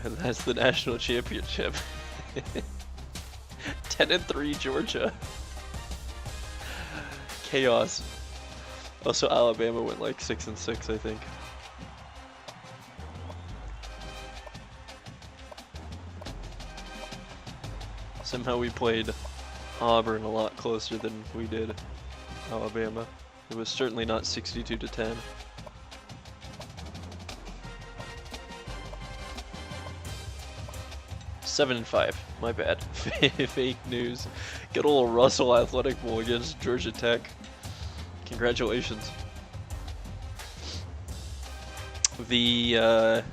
And that's the national championship. 10-3 Georgia. Chaos. Also, Alabama went like 6-6, I think. Somehow we played Auburn a lot closer than we did Alabama. It was certainly not 62-10. Seven and 5. My bad. Fake news. Good old Russell Athletic Bowl against Georgia Tech. Congratulations. The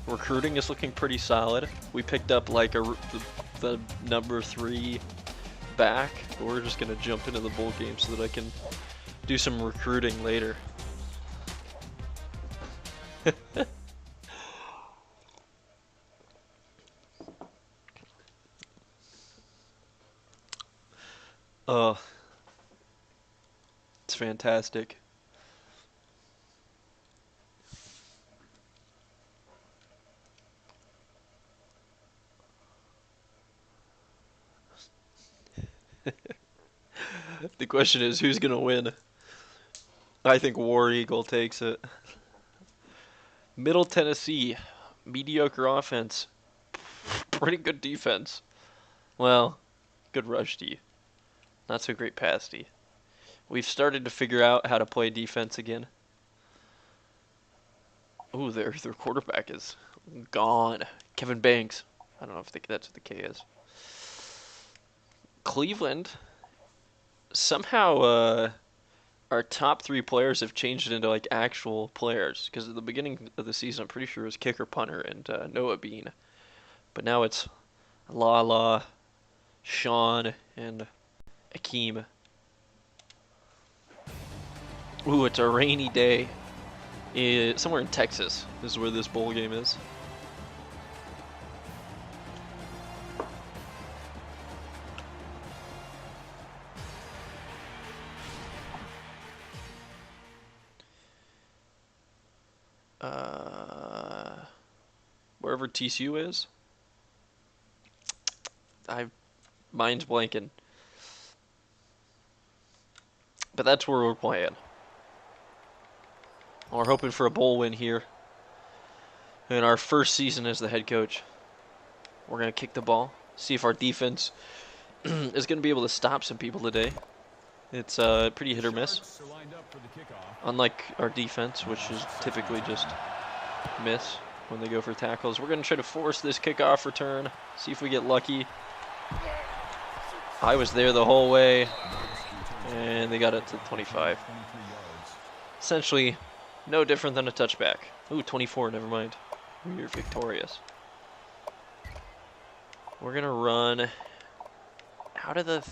recruiting is looking pretty solid. We picked up like the number 3 back. But we're just gonna jump into the bowl game so that I can do some recruiting later. Oh, it's fantastic. The question is, who's gonna win? I think War Eagle takes it. Middle Tennessee, mediocre offense, pretty good defense. Well, good rush D, not so great pass D. We've started to figure out how to play defense again. Ooh, their quarterback is gone. Kevin Banks. I don't know if that's what the K is. Cleveland. Somehow, our top 3 players have changed into like actual players. Because at the beginning of the season, I'm pretty sure it was kicker, punter, and Noah Bean. But now it's Lala, Sean, and Akeem. Ooh, it's a rainy day. Somewhere in Texas is where this bowl game is. Wherever TCU is. Mine's blanking. But that's where we're playing. We're hoping for a bowl win here. In our first season as the head coach. We're going to kick the ball. See if our defense is going to be able to stop some people today. It's pretty hit or miss. Unlike our defense, which is typically just miss when they go for tackles. We're going to try to force this kickoff return. See if we get lucky. I was there the whole way. And they got it to 25. Essentially, no different than a touchback. Ooh, 24, never mind. We're victorious. We're going to run out of the...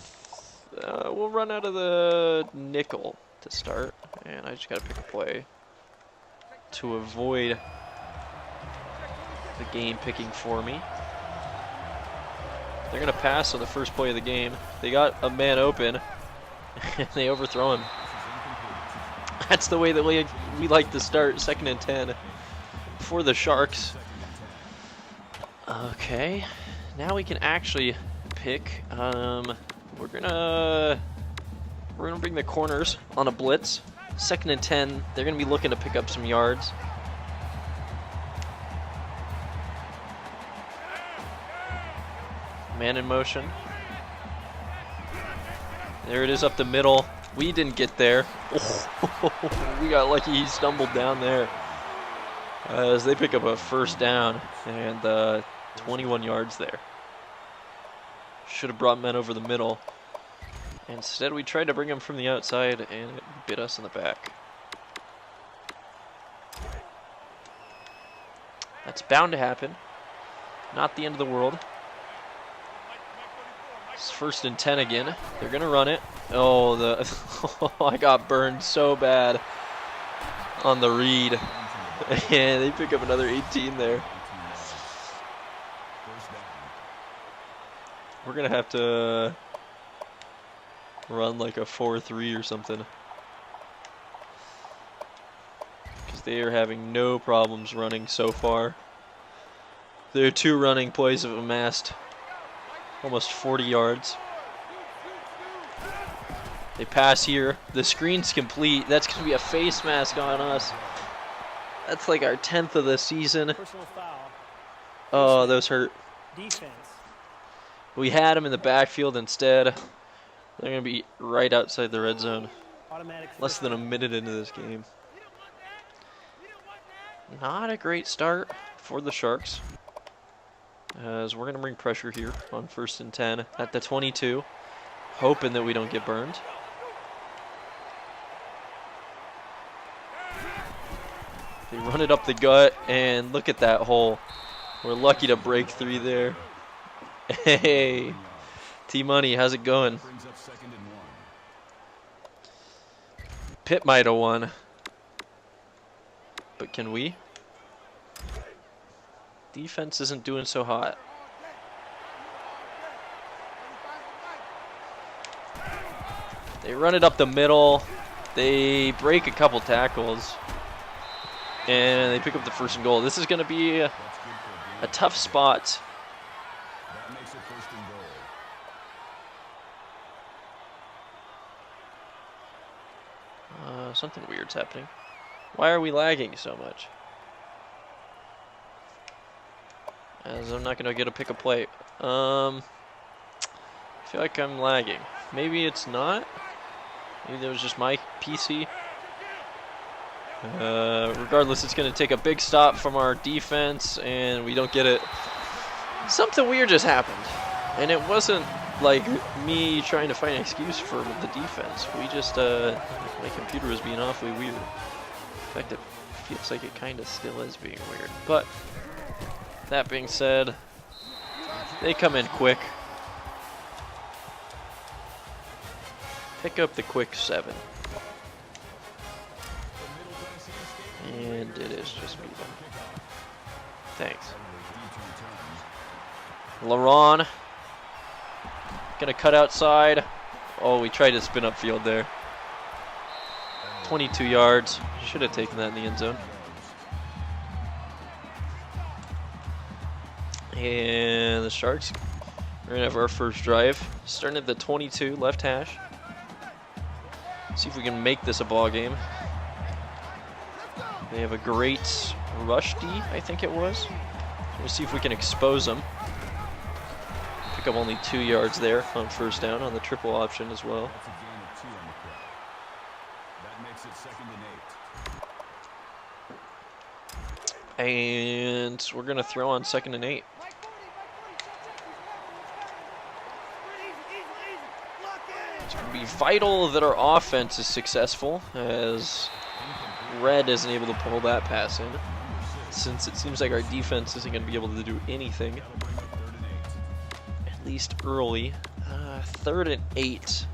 we'll run out of the nickel to start. And I just got to pick a play to avoid the game picking for me. They're going to pass on the first play of the game. They got a man open, and they overthrow him. That's the way that we like to start, 2nd and 10 for the Sharks. Okay, now we can actually pick. We're gonna bring the corners on a blitz. 2nd and 10. They're gonna be looking to pick up some yards. Man in motion. There it is up the middle. We didn't get there. Oh, we got lucky he stumbled down there. As they pick up a first down and 21 yards there. Should have brought men over the middle. Instead, we tried to bring him from the outside and it bit us in the back. That's bound to happen. Not the end of the world. It's 1st and 10 again. They're gonna run it. Oh, I got burned so bad on the read. And they pick up another 18 there. We're gonna have to run like a 4-3 or something. Because they are having no problems running so far. Their 2 running plays have amassed almost 40 yards. They pass here. The screen's complete. That's going to be a face mask on us. That's like our 10th of the season. Oh, those hurt. We had them in the backfield instead. They're going to be right outside the red zone. Less than a minute into this game. Not a great start for the Sharks. As we're going to bring pressure here on 1st and 10 at the 22. Hoping that we don't get burned. They run it up the gut, and look at that hole. We're lucky to break 3 there. Hey, T-Money, how's it going? Pitt might have won. But can we? Defense isn't doing so hot. They run it up the middle. They break a couple tackles. And they pick up the 1st and goal. This is going to be a tough spot. Something weird's happening. Why are we lagging so much? As I'm not going to get a pick a play. I feel like I'm lagging. Maybe it's not. Maybe that was just my PC. Regardless, it's going to take a big stop from our defense, and we don't get it. Something weird just happened. And it wasn't like me trying to find an excuse for the defense. We just, my computer was being awfully weird. In fact, it feels like it kind of still is being weird. But, that being said, they come in quick. Pick up the quick 7. And it is just me then. Thanks. LaRon. Gonna cut outside. Oh, we tried to spin upfield there. 22 yards. Should have taken that in the end zone. And the Sharks are gonna have our first drive. Starting at the 22, left hash. See if we can make this a ball game. They have a great rush D, I think it was. We'll see if we can expose them. Pick up only 2 yards there on 1st down on the triple option as well. And we're going to throw on 2nd and 8. It's going to be vital that our offense is successful, as Red isn't able to pull that pass in, since it seems like our defense isn't going to be able to do anything, at least early. 3rd and 8.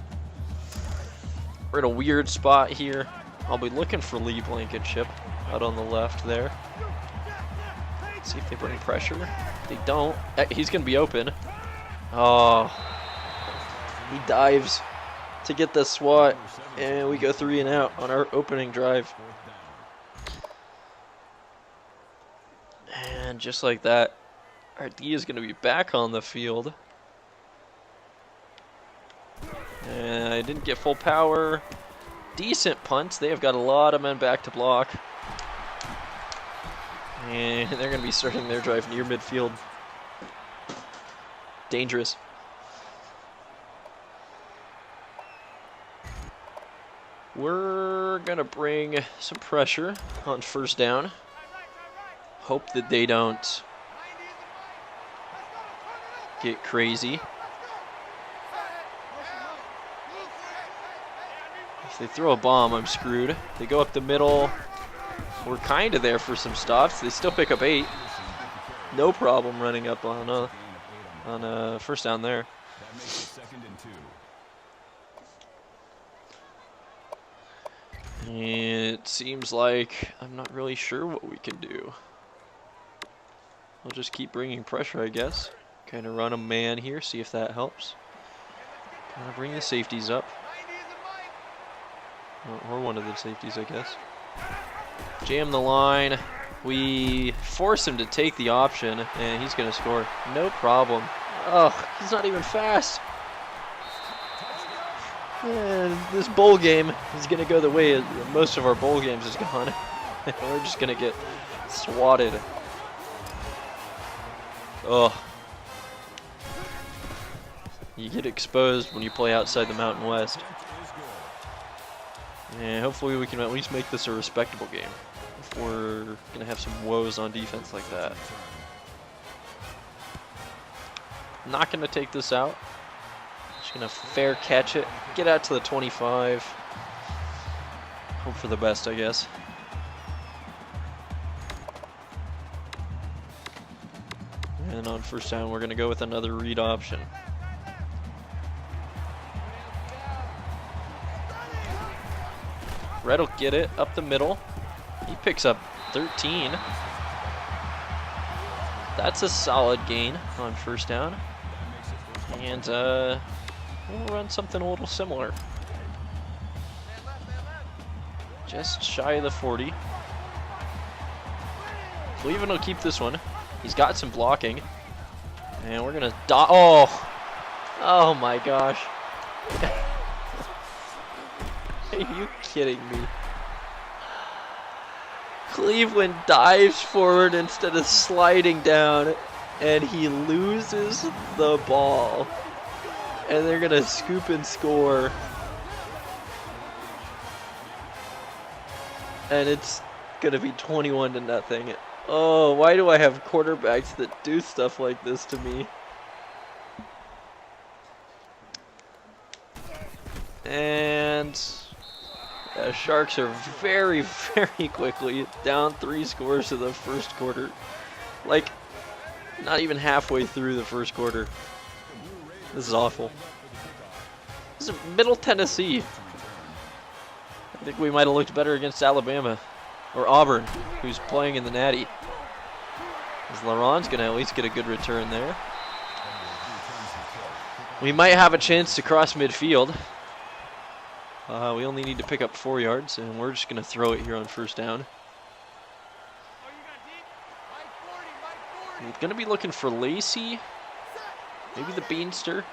We're in a weird spot here. I'll be looking for Lee Blankenship out on the left there. Let's see if they bring pressure. They don't. He's going to be open. Oh, he dives to get the swat, and we go 3 and out on our opening drive. And just like that, our D is going to be back on the field. And I didn't get full power. Decent punts. They have got a lot of men back to block. And they're going to be starting their drive near midfield. Dangerous. We're going to bring some pressure on 1st down. Hope that they don't get crazy. If they throw a bomb, I'm screwed. They go up the middle. We're kind of there for some stops. They still pick up 8. No problem running up on a 1st down there. It seems like I'm not really sure what we can do. We'll just keep bringing pressure, I guess. Kind of run a man here, see if that helps. Kind of bring the safeties up. Or one of the safeties, I guess. Jam the line. We force him to take the option, and he's going to score. No problem. Oh, he's not even fast. And this bowl game is going to go the way most of our bowl games has gone. We're just going to get swatted. Oh. You get exposed when you play outside the Mountain West. And hopefully we can at least make this a respectable game. If we're going to have some woes on defense like that. Not going to take this out. Just going to fair catch it. Get out to the 25. Hope for the best, I guess. And on first down, we're going to go with another read option. Red will get it up the middle. He picks up 13. That's a solid gain on first down. And we'll run something a little similar. Just shy of the 40. Cleveland will keep this one. He's got some blocking. And we're going to Oh my gosh. Are you kidding me? Cleveland dives forward instead of sliding down, and he loses the ball. And they're going to scoop and score. And it's going to be 21-0. Oh, why do I have quarterbacks that do stuff like this to me? And Sharks are very, very quickly down 3 scores to the first quarter. Like, not even halfway through the first quarter. This is awful. This is Middle Tennessee. I think we might have looked better against Alabama. Or Auburn, who's playing in the Natty. As LaRon's going to at least get a good return there. We might have a chance to cross midfield. We only need to pick up 4 yards, and we're just going to throw it here on first down. We're going to be looking for Lacey. Maybe the Beanster.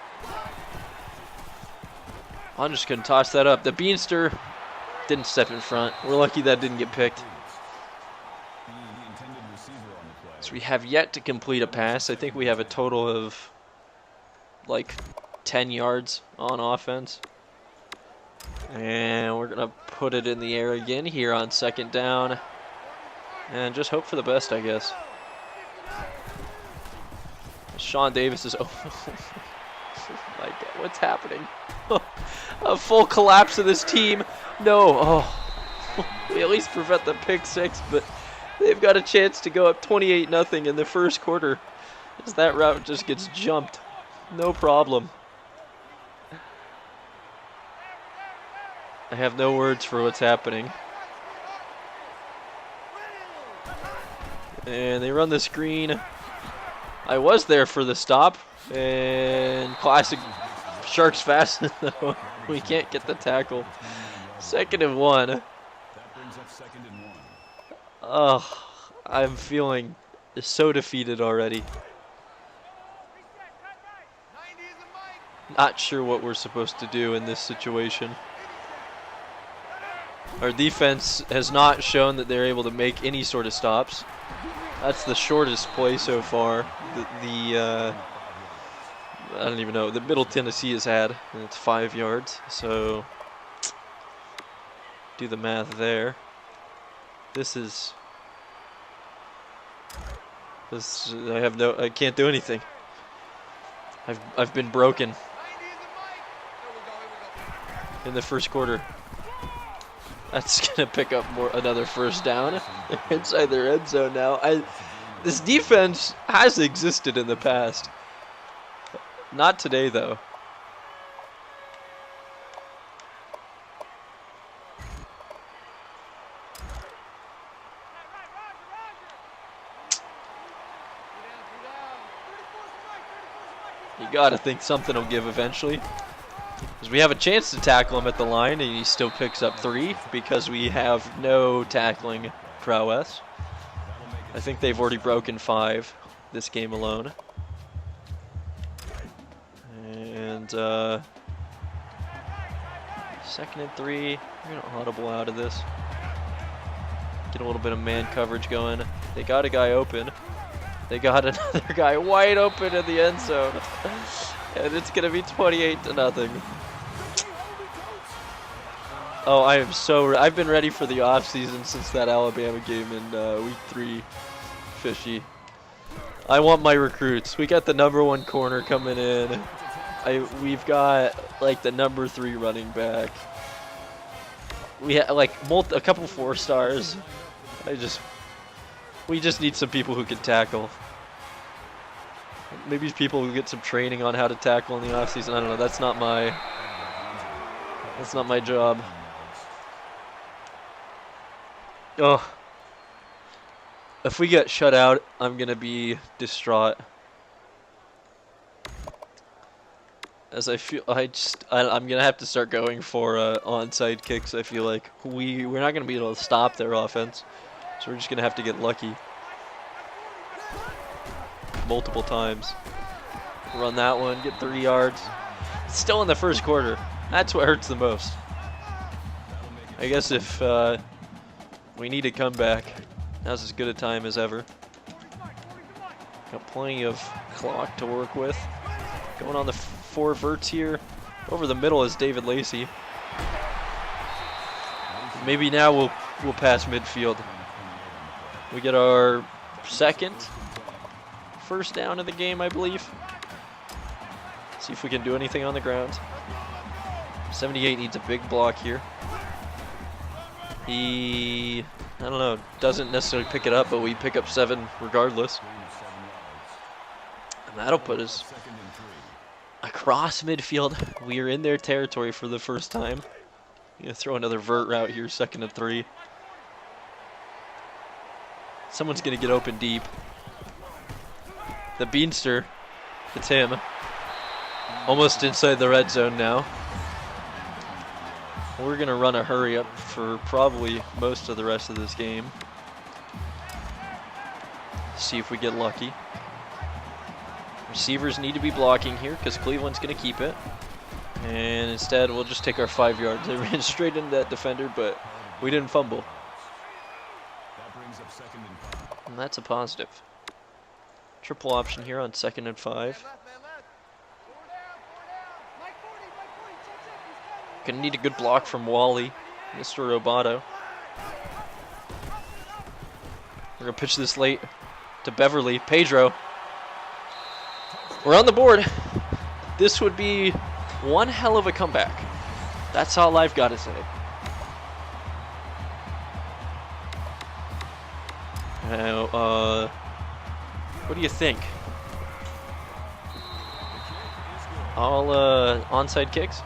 I'm just going to toss that up. The Beanster didn't step in front. We're lucky that didn't get picked. So we have yet to complete a pass. I think we have a total of like 10 yards on offense. And we're going to put it in the air again here on second down. And just hope for the best, I guess. Sean Davis is... Oh my God, what's happening? A full collapse of this team. No. Oh. We at least prevent the pick 6, but they've got a chance to go up 28-0 in the first quarter as that route just gets jumped. No problem. I have no words for what's happening. And they run the screen. I was there for the stop. And classic Sharks fast, though. We can't get the tackle. 2nd and 1. Oh, I'm feeling so defeated already. Not sure what we're supposed to do in this situation. Our defense has not shown that they're able to make any sort of stops. That's the shortest play so far. I don't even know. The Middle Tennessee has had, and it's 5 yards. So do the math there. This. I can't do anything. I've been broken in the first quarter. That's gonna pick up another first down inside their end zone now. This defense has existed in the past. Not today, though. You gotta think something will give eventually. Because we have a chance to tackle him at the line, and he still picks up 3 because we have no tackling prowess. I think they've already broken 5 this game alone. And 2nd and 3. We're going to audible out of this. Get a little bit of man coverage going. They got a guy open. They got another guy wide open in the end zone. And it's going to be 28-0. Oh, I am I've been ready for the offseason since that Alabama game in week 3, Fishy. I want my recruits. We got the #1 corner coming in. We've got like the #3 running back. We have like a couple 4-stars. We just need some people who can tackle. Maybe people who get some training on how to tackle in the offseason. I don't know. That's not my job. Oh, if we get shut out, I'm gonna be distraught. As I feel, I'm gonna have to start going for onside kicks. I feel like we're not gonna be able to stop their offense, so we're just gonna have to get lucky multiple times. Run that one, get 3 yards. Still in the first quarter. That's what hurts the most. I guess if we need a comeback, now's as good a time as ever. Got plenty of clock to work with. Going on the 4 verts here. Over the middle is David Lacey. Maybe now we'll pass midfield. We get our 2nd first down of the game, I believe. See if we can do anything on the ground. 78 needs a big block here. He, I don't know, doesn't necessarily pick it up, but we pick up 7 regardless. And that'll put us across midfield. We are in their territory for the first time. Gonna throw another vert route here, 2nd and 3. Someone's gonna get open deep. The Beanster, it's him. Almost inside the red zone now. We're gonna run a hurry up for probably most of the rest of this game. See if we get lucky. Receivers need to be blocking here because Cleveland's gonna keep it. And instead we'll just take our 5 yards. They ran straight into that defender, but we didn't fumble. And that's a positive. Triple option here on 2nd and 5. Gonna need a good block from Wally, Mr. Roboto. We're gonna pitch this late to Beverly. Pedro. We're on the board. This would be one hell of a comeback. That's all I've got to say. Now, what do you think? All onside kicks?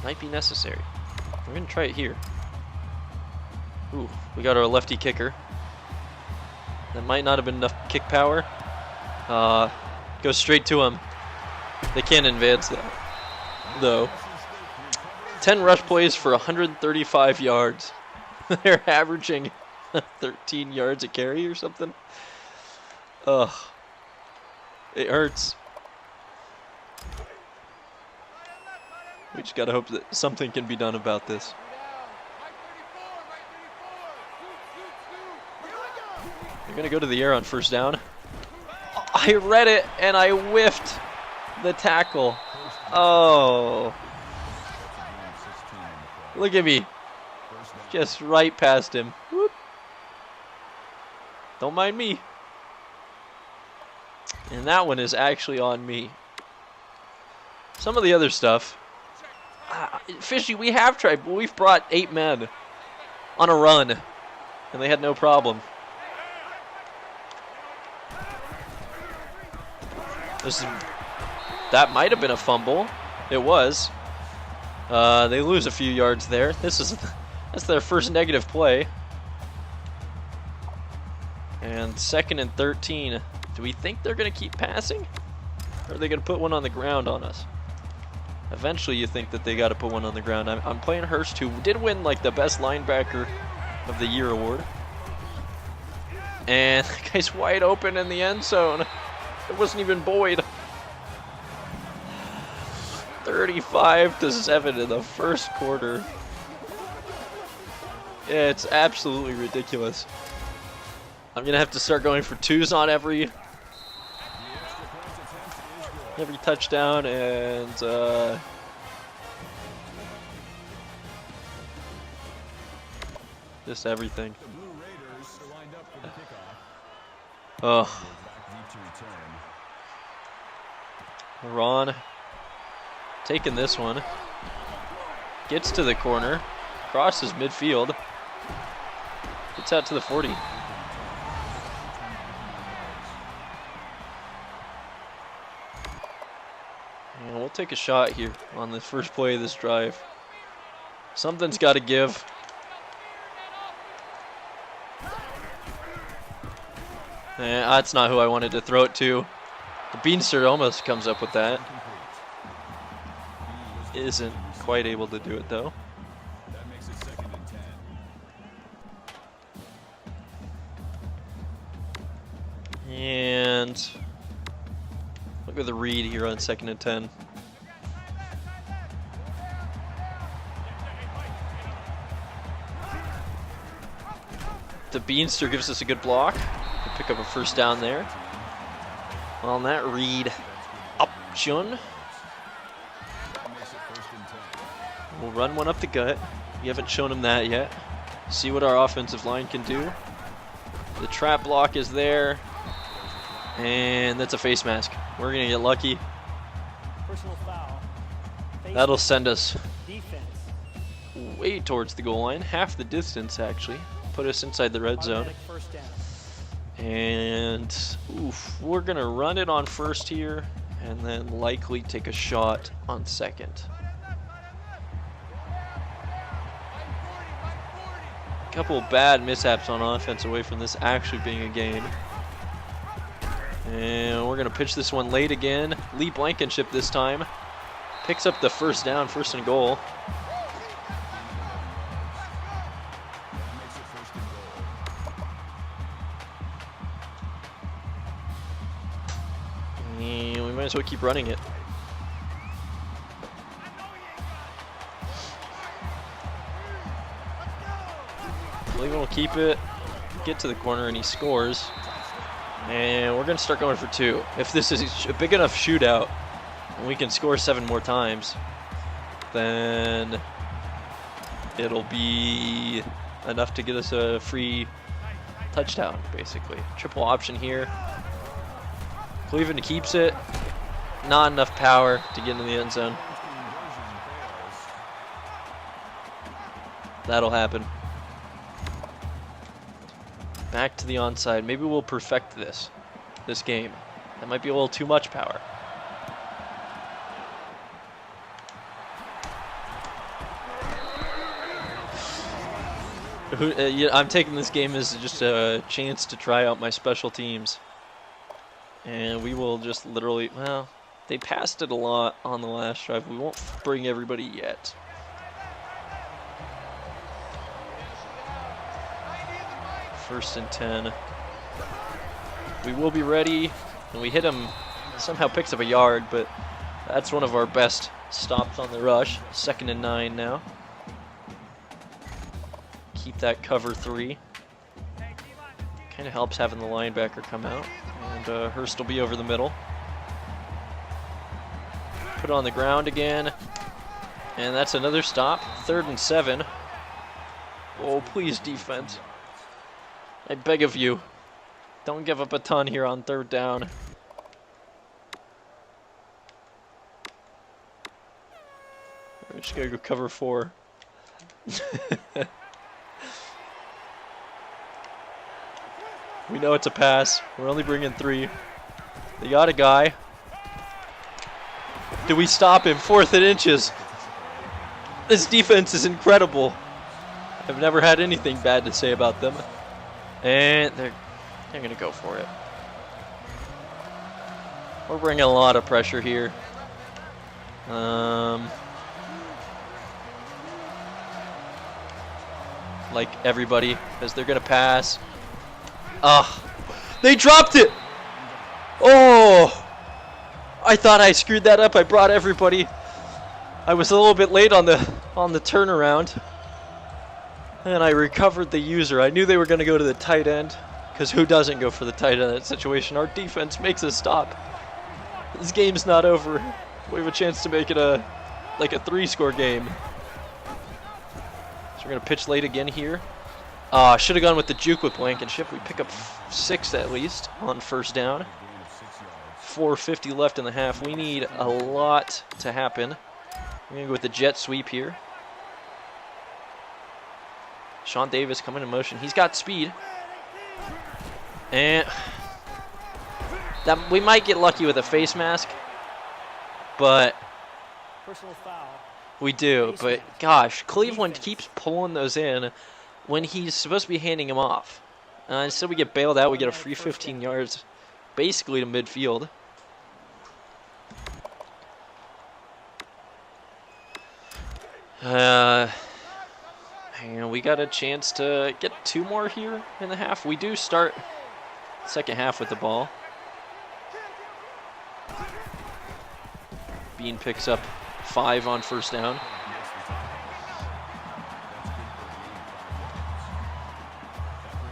Might be necessary. We're gonna try it here. Ooh, we got our lefty kicker. That might not have been enough kick power. Goes straight to him. They can't advance that, though. 10 rush plays for 135 yards. They're averaging 13 yards a carry or something. Ugh. It hurts. We just gotta hope that something can be done about this. They're gonna go to the air on 1st down. I read it and I whiffed the tackle. Oh. Look at me. Just right past him. Whoop. Don't mind me. And that one is actually on me. Some of the other stuff. Fishy, we have tried, but we've brought 8 men on a run, and they had no problem. That might have been a fumble. It was. They lose a few yards there. That's their first negative play. And 2nd and 13. Do we think they're going to keep passing? Or are they going to put one on the ground on us? Eventually you think that they got to put one on the ground. I'm playing Hurst, who did win like the best linebacker of the Year award. And the guy's wide open in the end zone. It wasn't even Boyd. 35-7 in the first quarter. Yeah, it's absolutely ridiculous. I'm gonna have to start going for twos on every touchdown, and just everything. Oh, Ron taking this one, gets to the corner, crosses midfield, gets out to the 40. And we'll take a shot here on the first play of this drive. Something's got to give. That's not who I wanted to throw it to. The Beanster almost comes up with that. Isn't quite able to do it though. That makes it 2nd and 10. And look at the read here on 2nd and 10. The Beanster gives us a good block. We'll pick up a first down there. On that read option. We'll run one up the gut. We haven't shown him that yet. See what our offensive line can do. The trap block is there. And that's a face mask. We're going to get lucky. Personal foul. That'll send us Defense. way towards the goal line. Half the distance, actually. Put us inside the red zone. Automatic first down. And oof, we're going to run it on first here. And then likely take a shot on second. Couple bad mishaps on offense away from this actually being a game. And we're going to pitch this one late again. Lee Blankenship this time. Picks up the first down, 1st and goal. And we might as well keep running it. Cleveland will keep it, get to the corner, and he scores. And we're going to start going for 2. If this is a big enough shootout, and we can score 7 more times, then it'll be enough to get us a free touchdown, basically. Triple option here. Cleveland keeps it. Not enough power to get into the end zone. That'll happen. Back to the onside. Maybe we'll perfect this game. That might be a little too much power. I'm taking this game as just a chance to try out my special teams. And we will just literally, well, they passed it a lot on the last drive. We won't bring everybody yet. First and 10. We will be ready, and we hit him. Somehow picks up a yard, but that's one of our best stops on the rush. 2nd and 9 now. Keep that cover 3. Kind of helps having the linebacker come out, and Hurst will be over the middle. Put it on the ground again, and that's another stop. 3rd and 7. Oh, please, defense. I beg of you, don't give up a ton here on 3rd down. We're just gonna go cover 4. We know it's a pass. We're only bringing 3. They got a guy. Do we stop him? 4th and inches. This defense is incredible. I've never had anything bad to say about them. And they're going to go for it. We're bringing a lot of pressure here. like everybody, because they're going to pass. They dropped it! Oh! I thought I screwed that up. I brought everybody. I was a little bit late on the turnaround. And I recovered the user. I knew they were going to go to the tight end, because who doesn't go for the tight end in that situation? Our defense makes us stop. This game's not over. We have a chance to make it like a 3-score game. So we're going to pitch late again here. Should have gone with the juke with Blankenship. We pick up 6 at least on first down. 4:50 left in the half. We need a lot to happen. We're going to go with the jet sweep here. Sean Davis coming in motion. He's got speed. And that we might get lucky with a face mask. But Personal foul. we do. But gosh, Cleveland keeps pulling those in when he's supposed to be handing them off. Instead we get bailed out. We get a free 15 yards basically to midfield. And we got a chance to get 2 more here in the half. We do start second half with the ball. Bean picks up 5 on first down.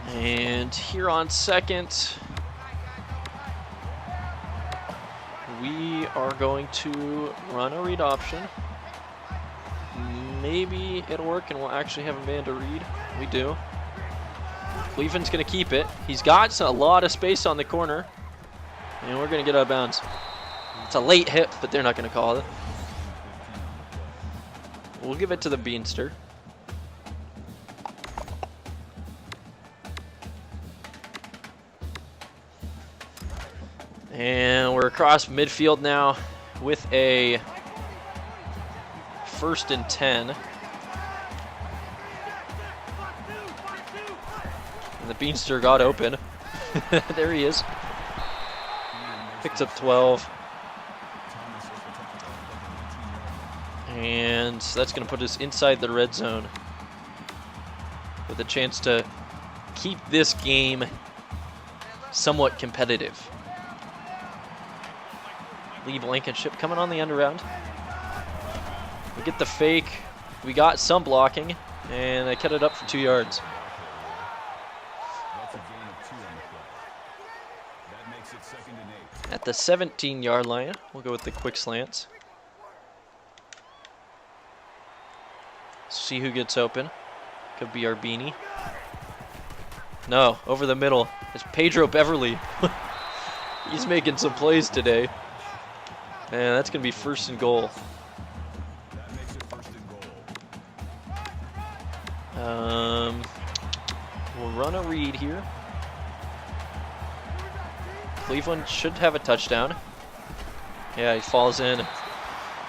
And here on second, we are going to run a read option. Maybe it'll work and we'll actually have a man to read. We do. Cleveland's going to keep it. He's got a lot of space on the corner. And we're going to get out of bounds. It's a late hit, but they're not going to call it. We'll give it to the Beanster. And we're across midfield now with a 1st and 10. And the Beanster got open. There he is. Picks up 12. And that's going to put us inside the red zone with a chance to keep this game somewhat competitive. Lee Blankenship coming on the end around. We get the fake. We got some blocking, and I cut it up for 2 yards. That's a gain of 2 on the play. That makes it 2nd and 8. At the 17-yard line, we'll go with the quick slants. See who gets open. Could be our beanie. No, over the middle. It's Pedro Beverly. He's making some plays today. And that's going to be 1st and goal. That makes it 1st and goal. We'll run a read here. Cleveland should have a touchdown. Yeah, he falls in.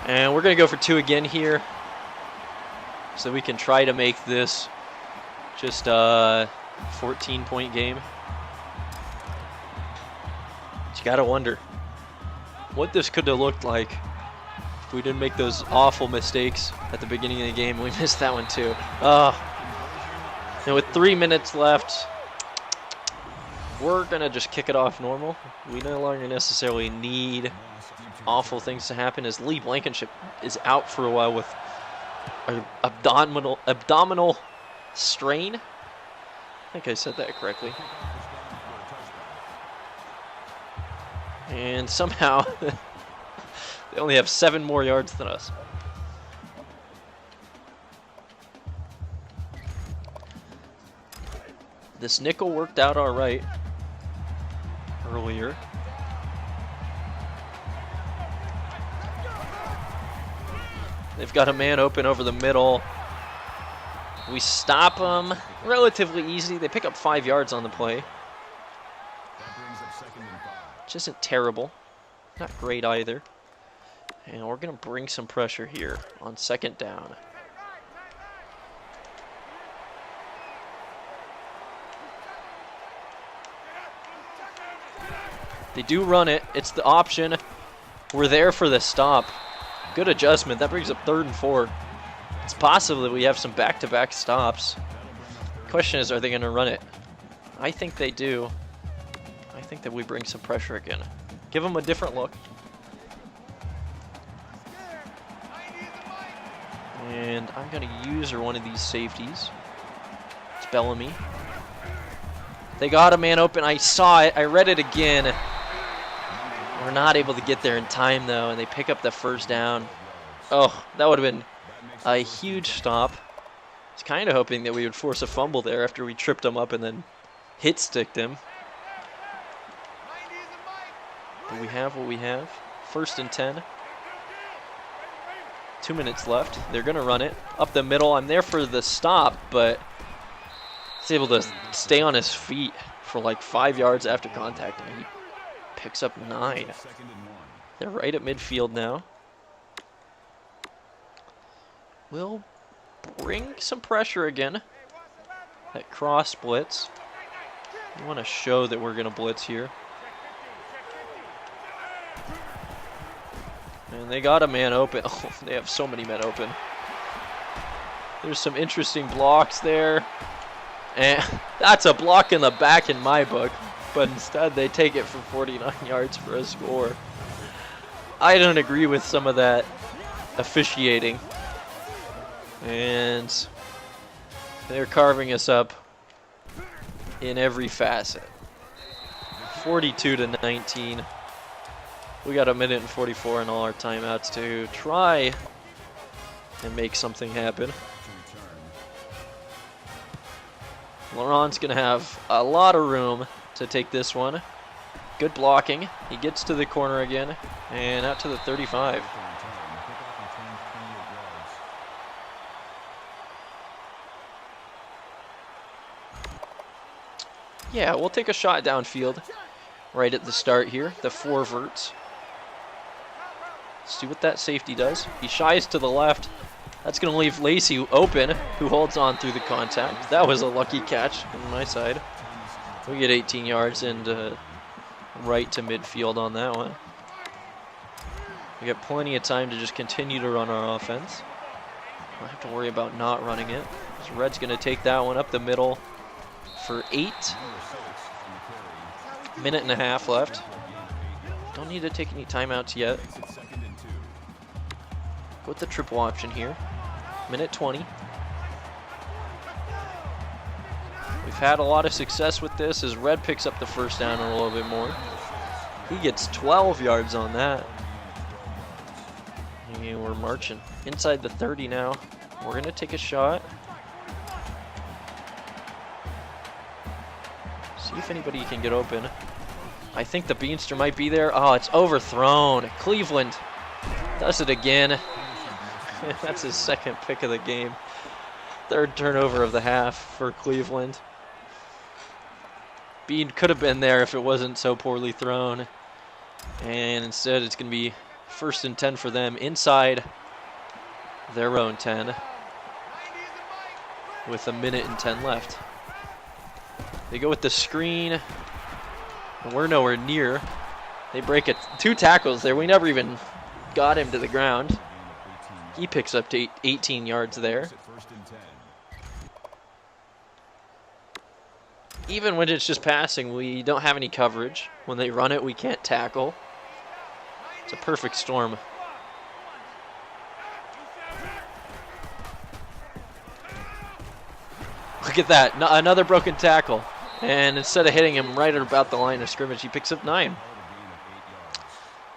And we're going to go for 2 again here. So we can try to make this just a 14-point game. But you got to wonder what this could have looked like if we didn't make those awful mistakes at the beginning of the game. We missed that one too. And with 3 minutes left, we're going to just kick it off normal. We no longer necessarily need awful things to happen, as Lee Blankenship is out for a while with an abdominal strain. I think I said that correctly. And somehow they only have 7 more yards than us. This nickel worked out all right earlier. They've got a man open over the middle. We stop them relatively easy. They pick up 5 yards on the play. That brings up 2nd and 5. Which isn't terrible. Not great either. And we're going to bring some pressure here on 2nd down. They do run it. It's the option. We're there for the stop. Good adjustment. That brings up 3rd and 4. It's possible that we have some back-to-back stops. question is, are they going to run it? I think they do. I think that we bring some pressure again. Give them a different look. And I'm going to use one of these safeties. It's Bellamy. They got a man open. I saw it. I read it again. We're not able to get there in time, though, and they pick up the first down. Oh, that would have been a huge stop. I was kind of hoping that we would force a fumble there after we tripped him up and then hit-sticked him. But we have what we have. 1st and 10. 2 minutes left. They're going to run it up the middle. I'm there for the stop, but he's able to stay on his feet for like 5 yards after contact, and he picks up 9. They're right at midfield now. We'll bring some pressure again. That cross blitz. We want to show that we're going to blitz here. And they got a man open. Oh, they have so many men open. There's some interesting blocks there. And that's a block in the back in my book. But instead they take it for 49 yards for a score. I don't agree with some of that officiating. And they're carving us up in every facet. 42-19. We got 1:44 in all our timeouts to try and make something happen. Laurent's going to have a lot of room to take this one. Good blocking. He gets to the corner again and out to the 35. Yeah, we'll take a shot downfield right at the start here. The 4 verts. See what that safety does. He shies to the left. That's going to leave Lacey open, who holds on through the contact. That was a lucky catch on my side. We get 18 yards and right to midfield on that one. We got plenty of time to just continue to run our offense. Don't have to worry about not running it. Red's going to take that one up the middle for 8. Minute and a half left. Don't need to take any timeouts yet. Go with the triple option here. Minute 20. We've had a lot of success with this as Red picks up the first down a little bit more. He gets 12 yards on that. And we're marching inside the 30 now. We're going to take a shot. See if anybody can get open. I think the Beanster might be there. Oh, it's overthrown. Cleveland does it again. That's his 2nd pick of the game. 3rd turnover of the half for Cleveland. Bean could have been there if it wasn't so poorly thrown. And instead it's going to be 1st and 10 for them inside their own 10 with 1:10 left. They go with the screen. And we're nowhere near. They break it. 2 tackles there. We never even got him to the ground. He picks up to 18 yards there. Even when it's just passing, we don't have any coverage. When they run it, we can't tackle. It's a perfect storm. Look at that. Another broken tackle. And instead of hitting him right at about the line of scrimmage, he picks up 9.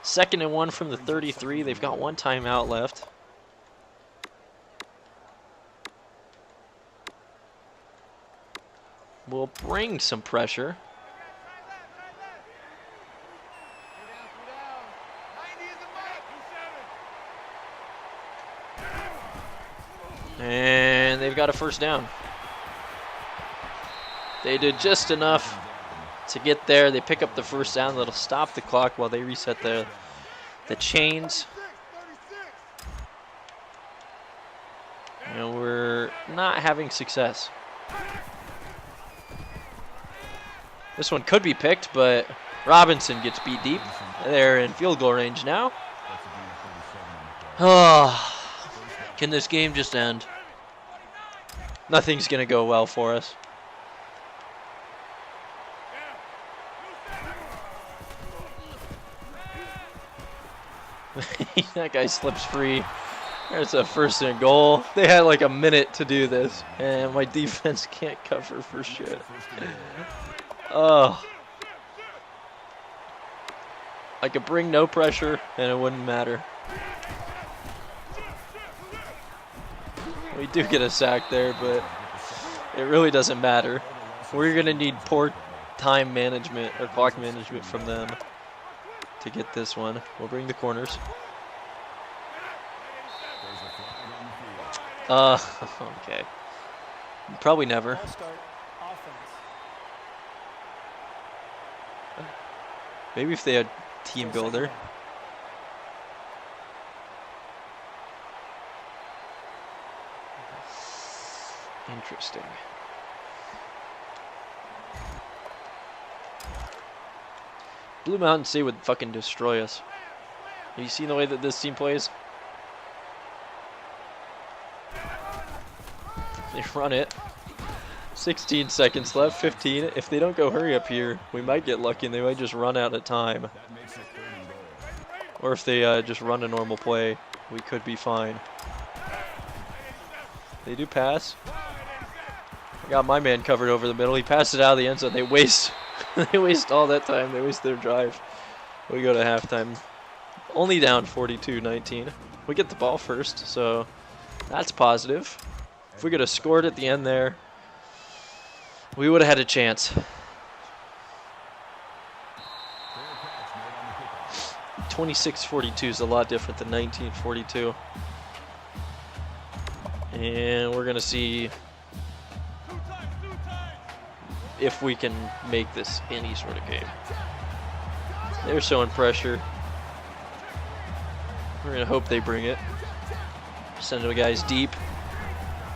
2nd and 1 from the 33. They've got 1 timeout left. We'll bring some pressure. And they've got a first down. They did just enough to get there. They pick up the first down. That'll stop the clock while they reset the chains. And we're not having success. This one could be picked, but Robinson gets beat deep. They're in field goal range now. Oh, can this game just end? Nothing's going to go well for us. That guy slips free. There's a 1st and goal. They had like a minute to do this, and my defense can't cover for shit. Oh. I could bring no pressure, and it wouldn't matter. We do get a sack there, but it really doesn't matter. We're going to need poor time management or clock management from them to get this one. We'll bring the corners. Okay. Probably never. Ball start, offense. Maybe if they had team builder. Interesting. Blue Mountain State would fucking destroy us. Have you seen the way that this team plays? They run it. 16 seconds left, 15. If they don't go hurry up here, we might get lucky and they might just run out of time. Or if they just run a normal play, we could be fine. They do pass. I got my man covered over the middle. He passed it out of the end zone. They waste they waste all that time. They waste their drive. We go to halftime. Only down 42-19. We get the ball first, so that's positive. If we could have scored at the end there, we would have had a chance. 26-42 is a lot different than 19-42. And we're going to see if we can make this any sort of game. They're showing pressure. We're going to hope they bring it. Send the guys deep.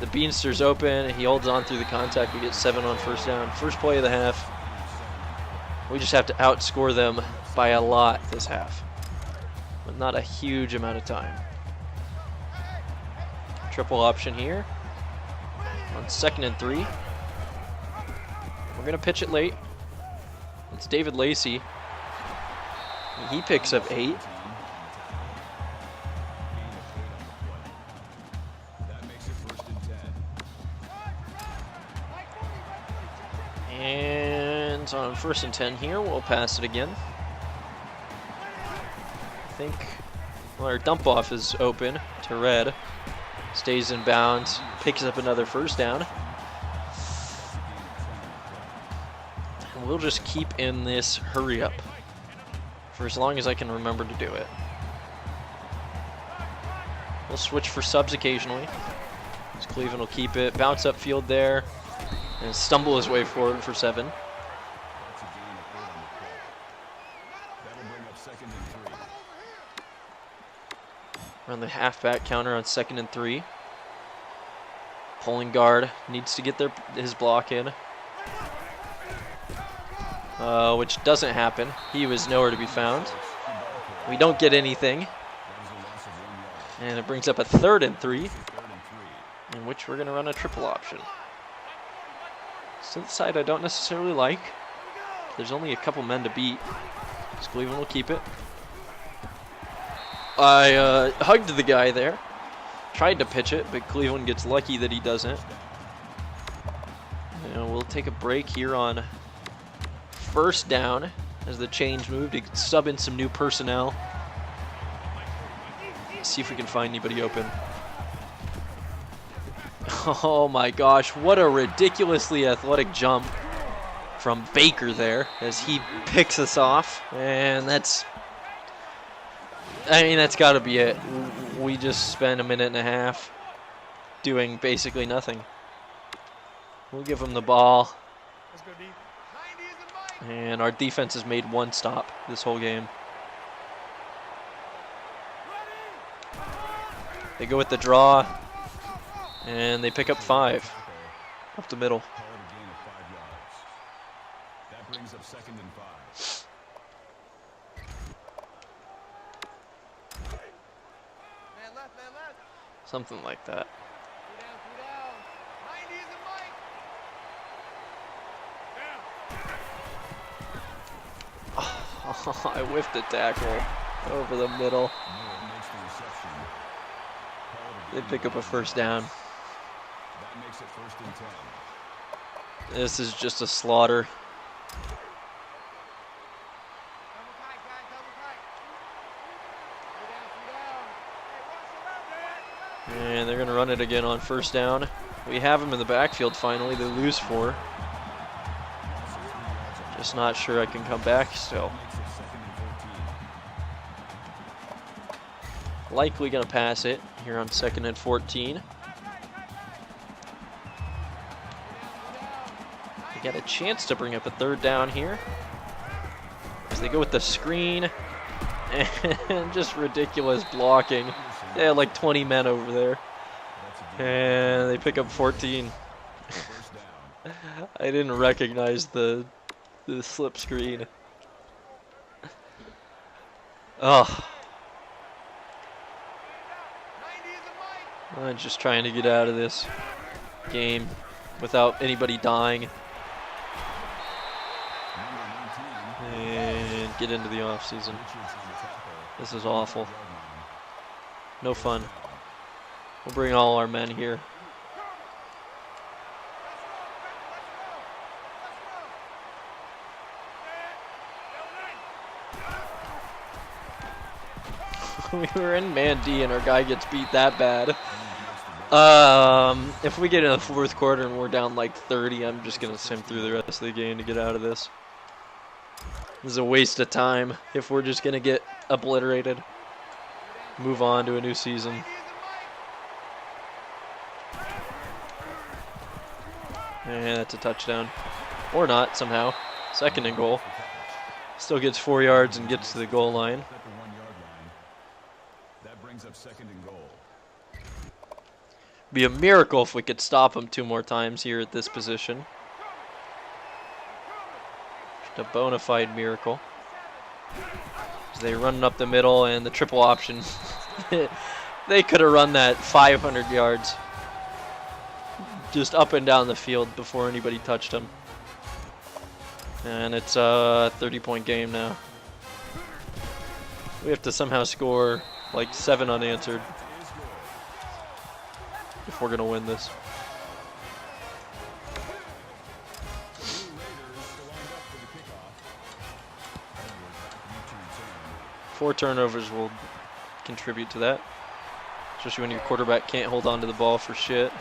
The Beanster's open. He holds on through the contact. We get 7 on 1st down. First play of the half. We just have to outscore them by a lot this half. But not a huge amount of time. Triple option here. On 2nd and 3. We're going to pitch it late. It's David Lacey. He picks up 8. And on 1st and 10 here, we'll pass it again. I think our dump off is open to Red. Stays in bounds, picks up another 1st down. And we'll just keep in this hurry up for as long as I can remember to do it. We'll switch for subs occasionally. So Cleveland will keep it, bounce up field there, and stumble his way forward for 7. Run the halfback counter on 2nd and 3. Pulling guard needs to get his block in, which doesn't happen. He was nowhere to be found. We don't get anything, and it brings up a 3rd and 3, in which we're going to run a triple option. So the side I don't necessarily like. There's only a couple men to beat. So Cleveland will keep it. I hugged the guy there. Tried to pitch it, but Cleveland gets lucky that he doesn't. And we'll take a break here on 1st down as the change moved to sub in some new personnel. See if we can find anybody open. Oh my gosh, what a ridiculously athletic jump from Baker there as he picks us off. And that's got to be it. We just spent a minute and a half doing basically nothing. We'll give him the ball. Let's go deep. And our defense has made 1 stop this whole game. They go with the draw, and they pick up 5 up the middle. That brings up 2nd and 5. Something like that. Oh, I whiffed a tackle over the middle. They pick up a first down. That makes it 1st and 10. This is just a slaughter. And they're going to run it again on first down. We have them in the backfield finally. They lose 4. Just not sure I can come back still. Likely going to pass it here on 2nd and 14. They got a chance to bring up a 3rd down here. As they go with the screen. And just ridiculous blocking. They had like 20 men over there. And they pick up 14. I didn't recognize the slip screen. Oh. I'm just trying to get out of this game without anybody dying. And get into the off season. This is awful. No fun. We'll bring all our men here. We were in man D and our guy gets beat that bad. If we get in the 4th quarter and we're down like 30, I'm just going to sim through the rest of the game to get out of this. This is a waste of time if we're just going to get obliterated. Move on to a new season. And that's a touchdown. Or not, somehow. 2nd and goal. Still gets 4 yards and gets to the goal line. That brings up 2nd and goal. Be a miracle if we could stop him 2 more times here at this position. Just a bona fide miracle. They run up the middle and the triple option. They could have run that 500 yards. Just up and down the field before anybody touched him. And it's a 30-point game now. We have to somehow score like 7 unanswered if we're going to win this. Four turnovers will contribute to that, especially when your quarterback can't hold on to the ball for shit.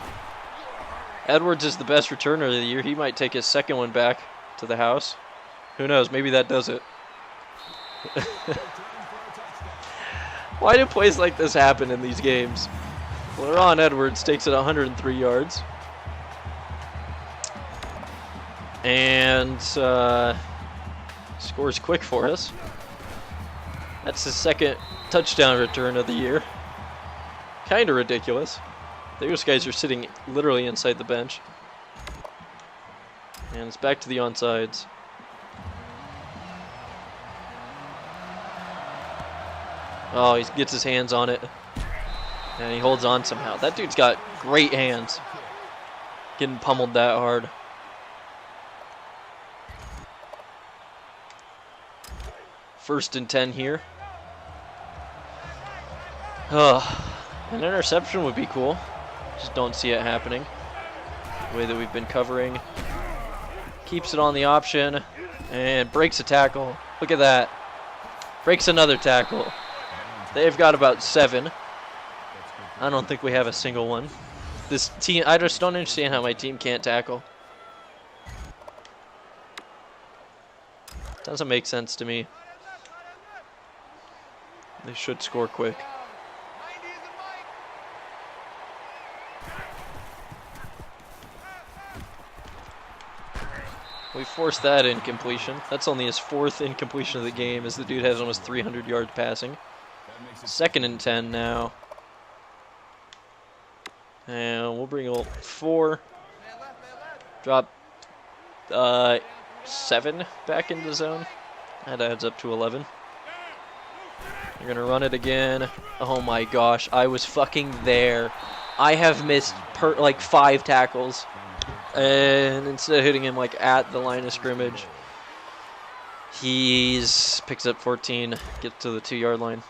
Edwards is the best returner of the year. He might take his 2nd one back to the house. Who knows? Maybe that does it. Why do plays like this happen in these games? LaRon Edwards takes it 103 yards. And scores quick for us. That's his 2nd touchdown return of the year. Kind of ridiculous. Those guys are sitting literally inside the bench. And it's back to the onsides. Oh, he gets his hands on it. And he holds on somehow. That dude's got great hands. Getting pummeled that hard. First and 10 here. An interception would be cool. Just don't see it happening. The way that we've been covering. Keeps it on the option. And breaks a tackle. Look at that. Breaks another tackle. They've got about 7. I don't think we have a single one. This team, I just don't understand how my team can't tackle. Doesn't make sense to me. They should score quick. We forced that incompletion. That's only his 4th incompletion of the game, as the dude has almost 300 yards passing. 2nd and 10 now. And we'll bring a 4. Drop 7 back into zone. That adds up to 11. They're going to run it again. Oh my gosh, I was fucking there. I have missed like 5 tackles. And instead of hitting him like at the line of scrimmage, he's picks up 14, gets to the 2-yard line.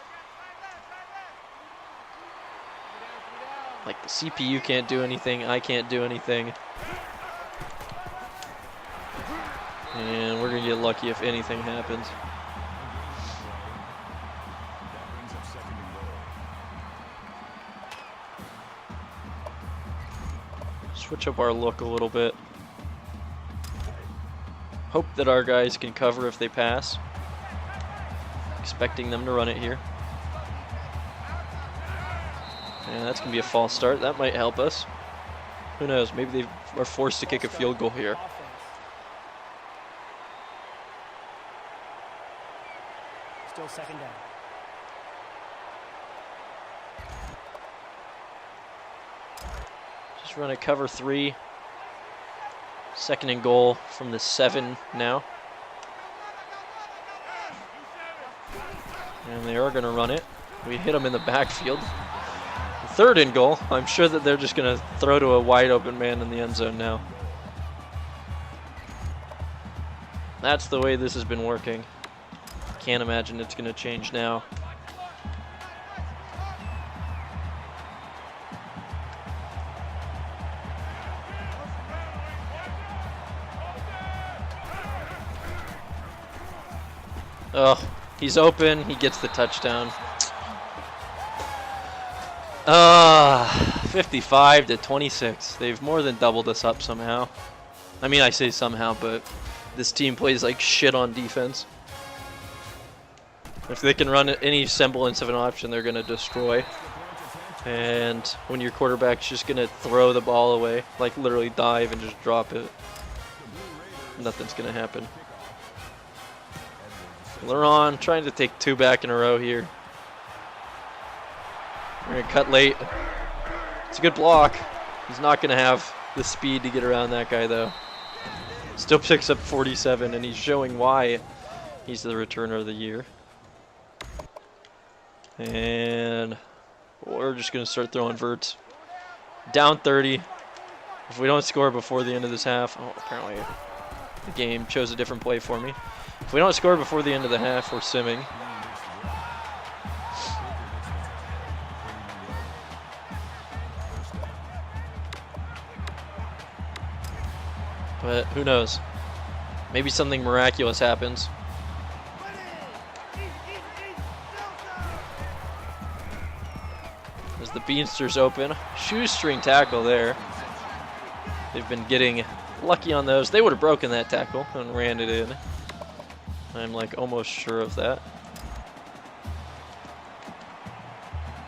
Like, the CPU can't do anything, I can't do anything. And we're going to get lucky if anything happens. Switch up our look a little bit. Hope that our guys can cover if they pass. Expecting them to run it here. And that's going to be a false start. That might help us. Who knows? Maybe they are forced to kick a field goal here. Still second down. Just run a cover 3. Second and goal from the 7 now. And they are going to run it. We hit them in the backfield. Third and goal. I'm sure that they're just going to throw to a wide open man in the end zone now. That's the way this has been working. Can't imagine it's going to change now. Oh, he's open. He gets the touchdown. 55 to 26. They've more than doubled us up somehow. I mean, I say somehow, but this team plays like shit on defense. If they can run any semblance of an option, they're going to destroy. And when your quarterback's just going to throw the ball away, like literally dive and just drop it, nothing's going to happen. Laurent trying to take 2 back in a row here. We're going to cut late. It's a good block. He's not going to have the speed to get around that guy, though. Still picks up 47, and he's showing why he's the returner of the year. And we're just going to start throwing verts. Down 30. If we don't score before the end of this half... Oh, apparently the game chose a different play for me. If we don't score before the end of the half, we're simming. But who knows? Maybe something miraculous happens. As the Beansters open. Shoestring tackle there. They've been getting lucky on those. They would have broken that tackle and ran it in. I'm like almost sure of that.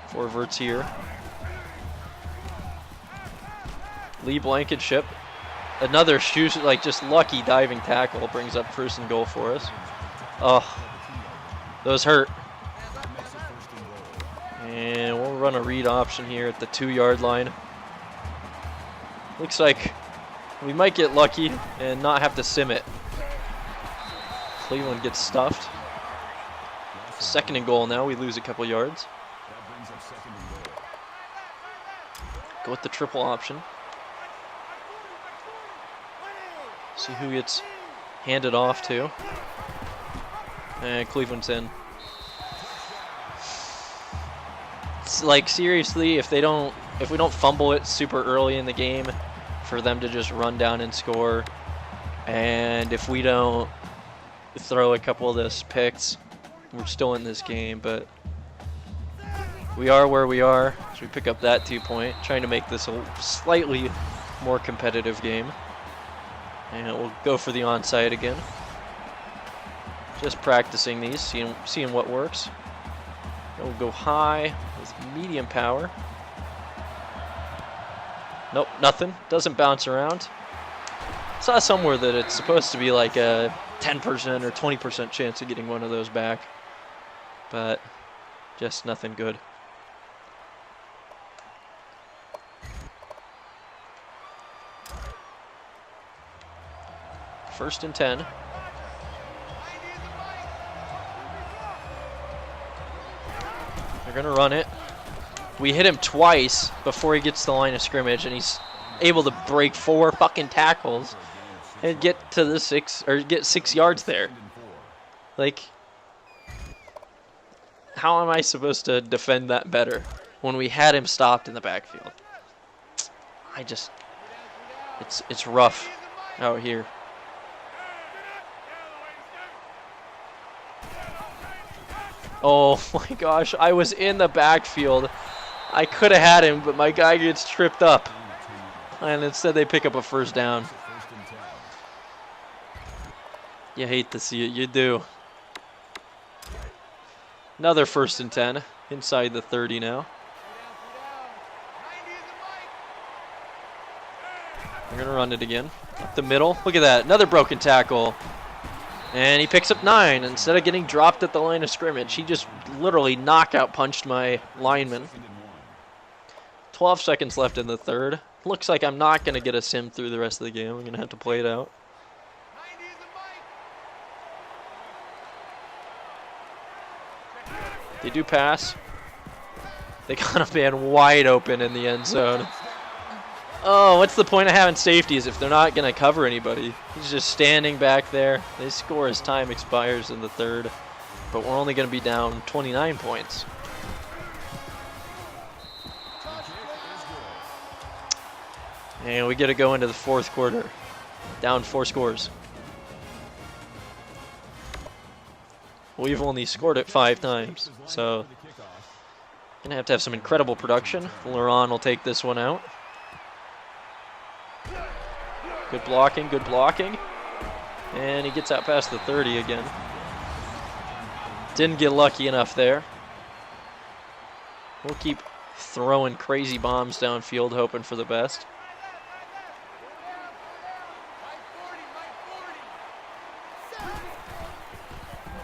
4 verts here. Lee Blankenship. Another like just lucky diving tackle brings up 1st and goal for us. Oh, those hurt. And we'll run a read option here at the 2-yard line. Looks like we might get lucky and not have to sim it. Cleveland gets stuffed. 2nd and goal now. We lose a couple yards. Go with the triple option. See who gets handed off to. And Cleveland's in. It's like, seriously, if we don't fumble it super early in the game, for them to just run down and score, and if we don't throw a couple of those picks, we're still in this game. But we are where we are, so we pick up that 2-point, trying to make this a slightly more competitive game. And we'll go for the onside again. Just practicing these, seeing what works. And we'll go high with medium power. Nope, nothing. Doesn't bounce around. Saw somewhere that it's supposed to be like a 10% or 20% chance of getting one of those back. But just nothing good. First and 10. They're going to run it. We hit him twice before he gets to the line of scrimmage, and he's able to break 4 fucking tackles and get to the 6 yards there. Like, how am I supposed to defend that better when we had him stopped in the backfield? it's rough out here. Oh my gosh, I was in the backfield. I could have had him, but my guy gets tripped up. And instead they pick up a first down. You hate to see it, you do. Another 1st and 10, inside the 30 now. We're going to run it again. Up the middle. Look at that. Another broken tackle. And he picks up 9. Instead of getting dropped at the line of scrimmage, he just literally knockout punched my lineman. 12 seconds left in the 3rd. Looks like I'm not going to get a sim through the rest of the game. I'm going to have to play it out. They do pass. They got a man wide open in the end zone. Oh, what's the point of having safeties if they're not going to cover anybody? He's just standing back there. They score as time expires in the 3rd. But we're only going to be down 29 points. And we get to go into the 4th quarter. Down 4 scores. We've only scored it 5 times. So, going to have some incredible production. Laurent will take this one out. Good blocking, good blocking. And he gets out past the 30 again. Didn't get lucky enough there. We'll keep throwing crazy bombs downfield, hoping for the best.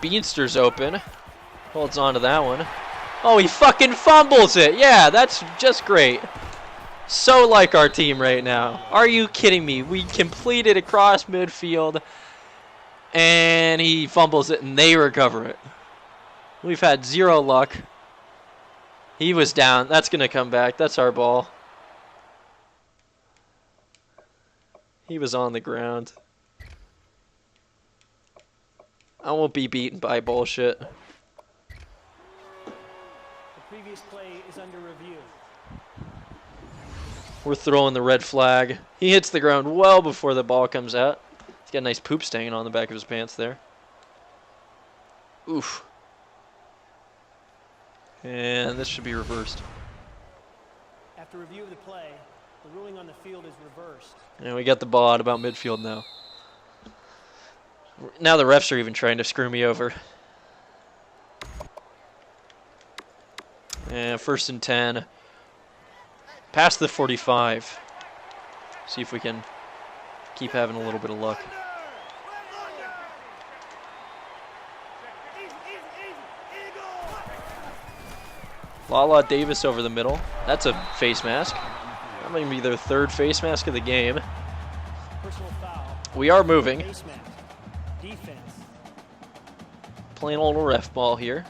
Beanster's open. Holds on to that one. Oh, he fucking fumbles it. Yeah, that's just great. So like our team right now. Are you kidding me? We completed across midfield, and he fumbles it, and they recover it. We've had 0 luck. He was down. That's going to come back. That's our ball. He was on the ground. I won't be beaten by bullshit. The previous play is under review. We're throwing the red flag. He hits the ground well before the ball comes out. He's got a nice poop stain on the back of his pants there. Oof. And this should be reversed. After review of the play, the ruling on the field is reversed. And we got the ball at about midfield now. Now the refs are even trying to screw me over. And 1st and 10. Past the 45. See if we can keep having a little bit of luck. Lala Davis over the middle. That's a face mask. That might be their 3rd face mask of the game. Personal foul. We are moving. Face mask. Defense. Playing a little ref ball here.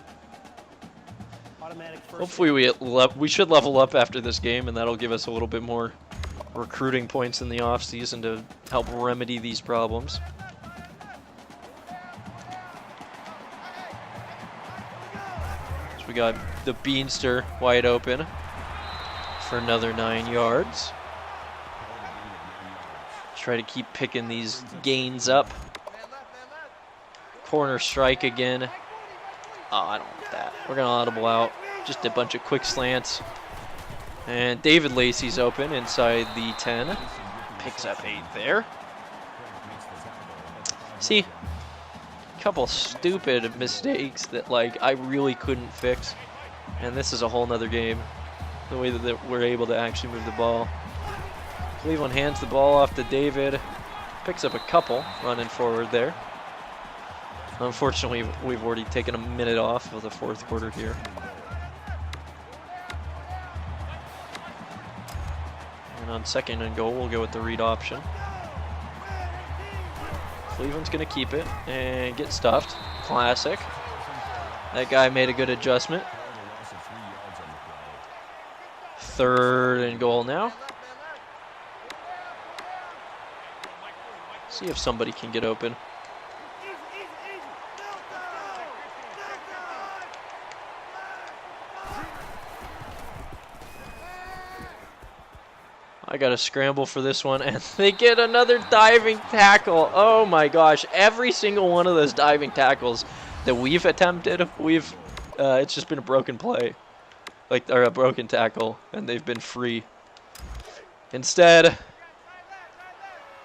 Automatic first. Hopefully we should level up after this game, and that'll give us a little bit more recruiting points in the offseason to help remedy these problems. So we got the Beanster wide open for another 9 yards. Try to keep picking these gains up. Corner strike again. Oh, I don't want that. We're going to audible out. Just a bunch of quick slants. And David Lacey's open inside the 10. Picks up 8 there. See, a couple stupid mistakes that I really couldn't fix. And this is a whole nother game. The way that we're able to actually move the ball. Cleveland hands the ball off to David. Picks up a couple running forward there. Unfortunately, we've already taken a minute off of the 4th quarter here. And on 2nd and goal, we'll go with the read option. Cleveland's going to keep it and get stuffed. Classic. That guy made a good adjustment. 3rd and goal now. See if somebody can get open. I got to scramble for this one, and they get another diving tackle. Oh my gosh, every single one of those diving tackles that we've attempted, it's just been a broken play, or a broken tackle, and they've been free. Instead,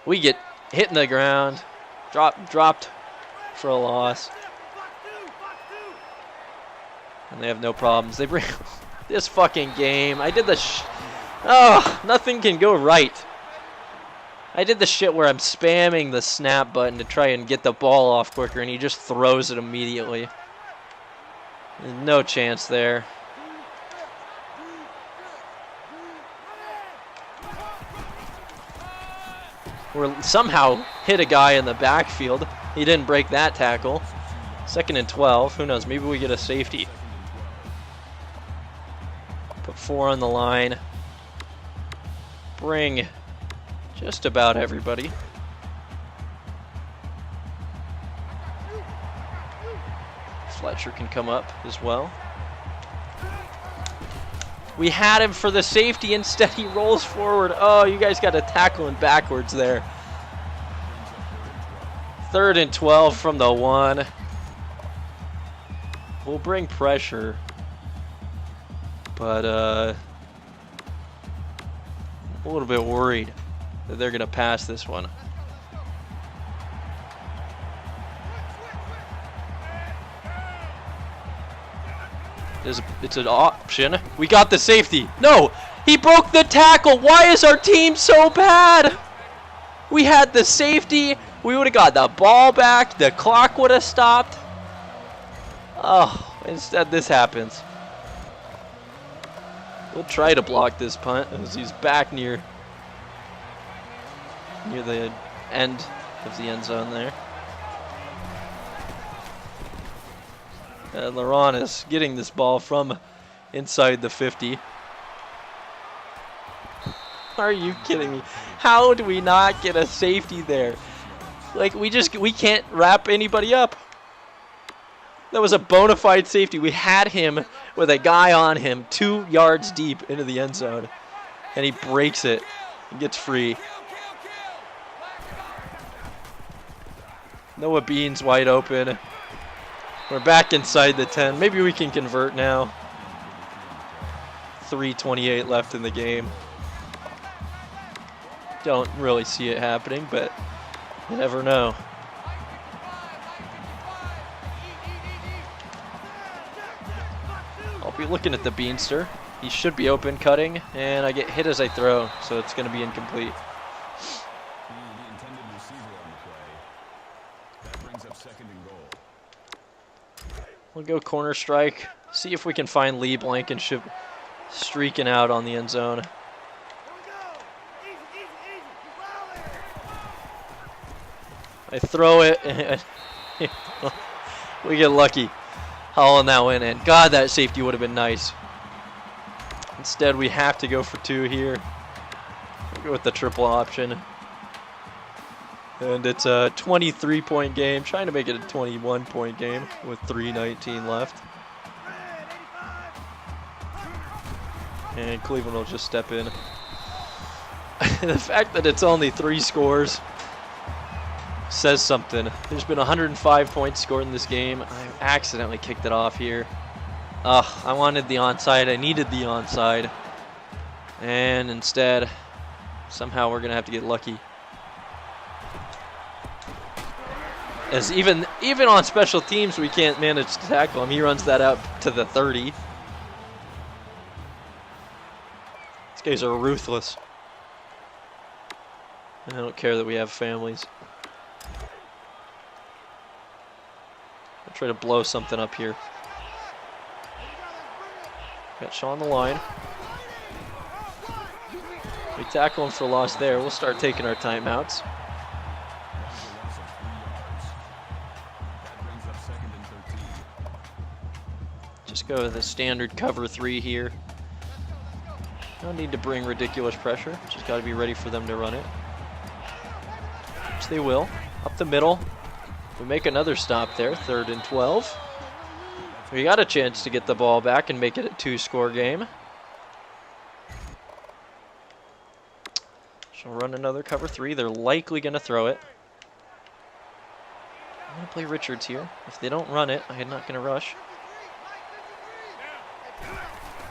we get hit in the ground, dropped for a loss, and they have no problems. They bring this fucking game. I did the nothing can go right. I did the shit where I'm spamming the snap button to try and get the ball off quicker, and he just throws it immediately. No chance there. We're somehow hit a guy in the backfield. He didn't break that tackle. 2nd and 12. Who knows? Maybe we get a safety. Put 4 on the line. Bring just about everybody. Fletcher can come up as well. We had him for the safety. Instead, he rolls forward. Oh, you guys got to tackle him backwards there. 3rd and 12 from the 1. We'll bring pressure. But, a little bit worried that they're going to pass this one. It's an option. We got the safety. No! He broke the tackle! Why is our team so bad? We had the safety. We would have got the ball back. The clock would have stopped. Oh, instead this happens. We'll try to block this punt as he's back near the end of the end zone there. Laron is getting this ball from inside the 50. Are you kidding me? How do we not get a safety there? Like, we can't wrap anybody up. That was a bona fide safety. We had him with a guy on him 2 yards deep into the end zone. And he breaks it and gets free. Noah Bean's wide open. We're back inside the 10. Maybe we can convert now. 3:28 left in the game. Don't really see it happening, but you never know. I'll be looking at the Beanster. He should be open cutting, and I get hit as I throw, so it's going to be incomplete. The intended receiver on the play. That brings up 2nd and goal. We'll go corner strike. See if we can find Lee Blankenship streaking out on the end zone. I throw it, and we get lucky hauling that one in. God, that safety would have been nice. Instead, we have to go for 2 here. We'll go with the triple option. And it's a 23-point game, trying to make it a 21-point game with 3:19 left. And Cleveland will just step in. The fact that it's only 3 scores says something. There's been 105 points scored in this game. I accidentally kicked it off here. I wanted the onside. I needed the onside. And instead, somehow we're going to have to get lucky. As even on special teams, we can't manage to tackle him. He runs that out to the 30. These guys are ruthless. And I don't care that we have families. I'll try to blow something up here. Got Shaw on the line. We tackle him for loss there. We'll start taking our timeouts. Just go with a standard cover 3 here. No need to bring ridiculous pressure. Just got to be ready for them to run it. Which they will. Up the middle. We make another stop there. 3rd and 12. We got a chance to get the ball back and make it a 2-score game. So we'll run another cover 3. They're likely going to throw it. I'm going to play Richards here. If they don't run it, I'm not going to rush.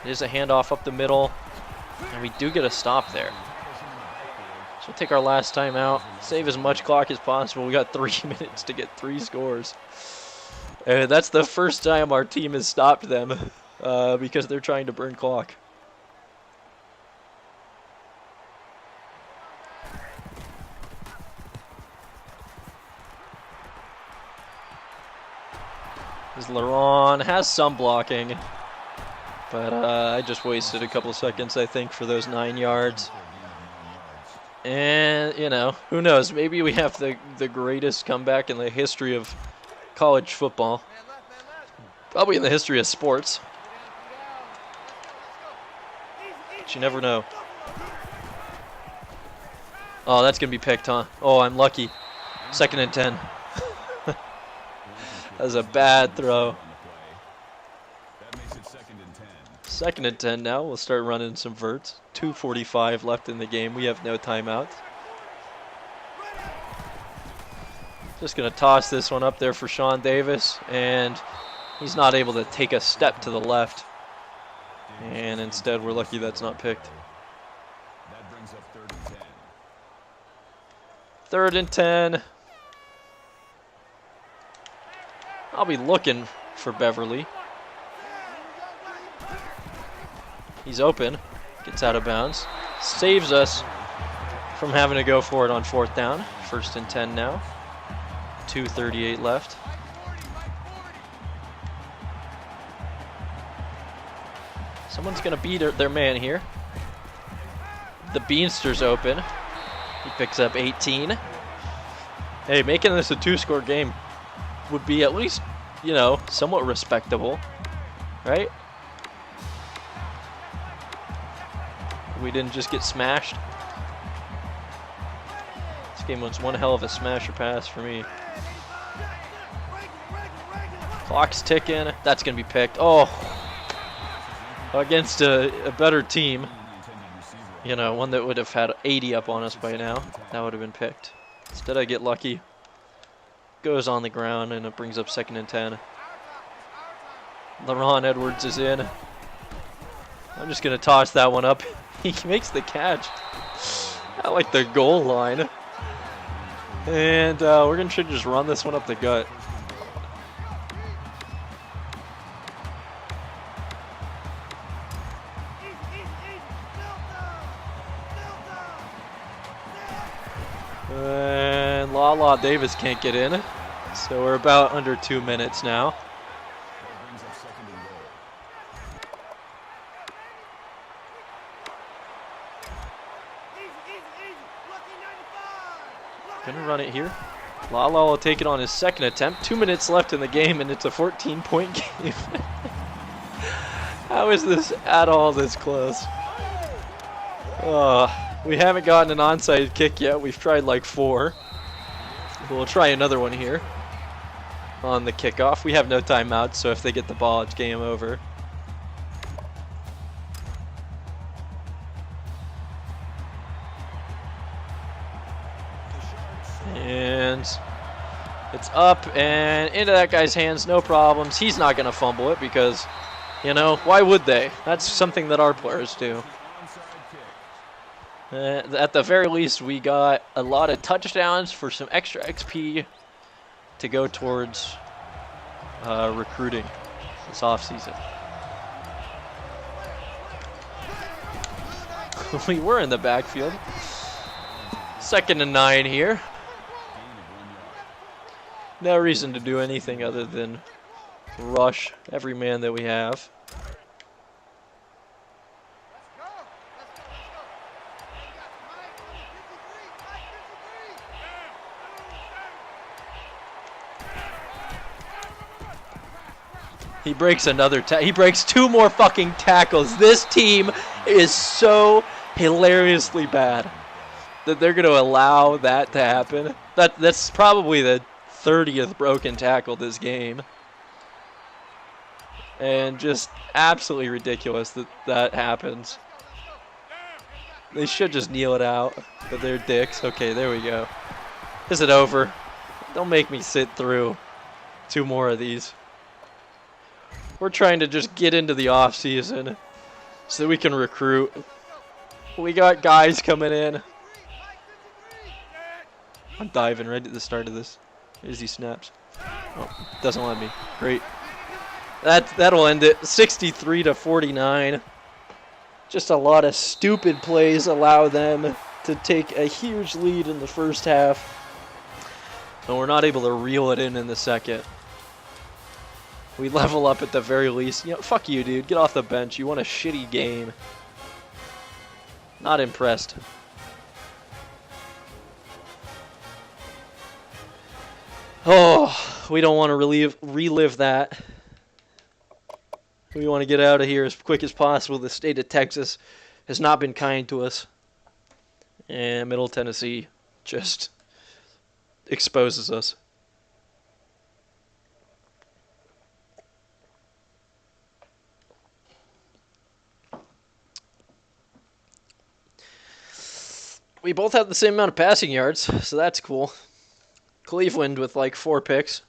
It is a handoff up the middle, and we do get a stop there. So we'll take our last time out, save as much clock as possible. We got 3 minutes to get 3 scores. And that's the first time our team has stopped them because they're trying to burn clock. As Laurent has some blocking, but I just wasted a couple seconds, I think, for those 9 yards. And, you know, who knows? Maybe we have the greatest comeback in the history of college football. Probably in the history of sports. But you never know. Oh, that's going to be picked, huh? Oh, I'm lucky. 2nd and 10. That was a bad throw. 2nd and 10 now. We'll start running some verts. 2:45 left in the game. We have no timeouts. Just going to toss this one up there for Sean Davis. And he's not able to take a step to the left. And instead, we're lucky that's not picked. That brings up 3rd and 10. 3rd and 10. I'll be looking for Beverly. He's open. Gets out of bounds. Saves us from having to go for it on 4th down. 1st and 10 now. 2:38 left. Someone's going to beat their man here. The Beanster's open. He picks up 18. Hey, making this a 2-score game would be at least, you know, somewhat respectable, right? We didn't just get smashed. This game was one hell of a smash or pass for me. Clock's ticking. That's going to be picked. Oh, against a better team. You know, one that would have had 80 up on us by now. That would have been picked. Instead, I get lucky. Goes on the ground, and it brings up 2nd and 10. Laurent Edwards is in. I'm just going to toss that one up. He makes the catch at like the goal line. And we're going to try to just run this one up the gut. And Lala Davis can't get in. So we're about under 2 minutes now. Gonna run it here. Lala will take it on his 2nd attempt. 2 minutes left in the game, and it's a 14-point game. How is this at all this close? We haven't gotten an onside kick yet. We've tried like 4. We'll try another one here on the kickoff. We have no timeouts, so if they get the ball, it's game over. And it's up and into that guy's hands, no problems. He's not going to fumble it because, you know, why would they? That's something that our players do. At the very least, we got a lot of touchdowns for some extra XP to go towards recruiting this offseason. We were in the backfield. 2nd and 9 here. No reason to do anything other than rush every man that we have. He breaks another he breaks 2 more fucking tackles. This team is so hilariously bad that they're going to allow that to happen. That's probably the 30th broken tackle this game. And just absolutely ridiculous that that happens. They should just kneel it out, but they're dicks. Okay, there we go. Is it over? Don't make me sit through 2 more of these. We're trying to just get into the off season so we can recruit. We got guys coming in. I'm diving right at the start of this. Here's he snaps. Oh, doesn't let me. Great. That'll end it. 63-49. Just a lot of stupid plays allow them to take a huge lead in the first half. And we're not able to reel it in the second. We level up at the very least. You know, fuck you, dude. Get off the bench. You want a shitty game. Not impressed. Oh, we don't want to relive that. We want to get out of here as quick as possible. The state of Texas has not been kind to us. And Middle Tennessee just exposes us. We both have the same amount of passing yards, so that's cool. Cleveland with like 4 picks.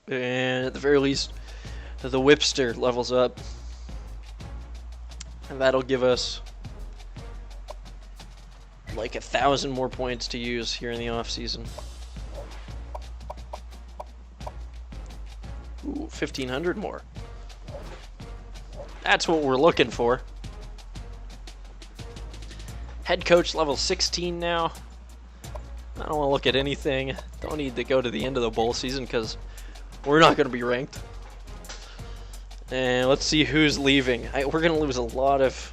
And at the very least, the Whipster levels up. And that'll give us like 1,000 more points to use here in the offseason. Ooh, 1,500 more. That's what we're looking for. Head coach level 16 now. I don't want to look at anything. Don't need to go to the end of the bowl season because we're not going to be ranked. And let's see who's leaving. We're going to lose a lot of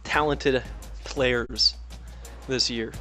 talented players this year.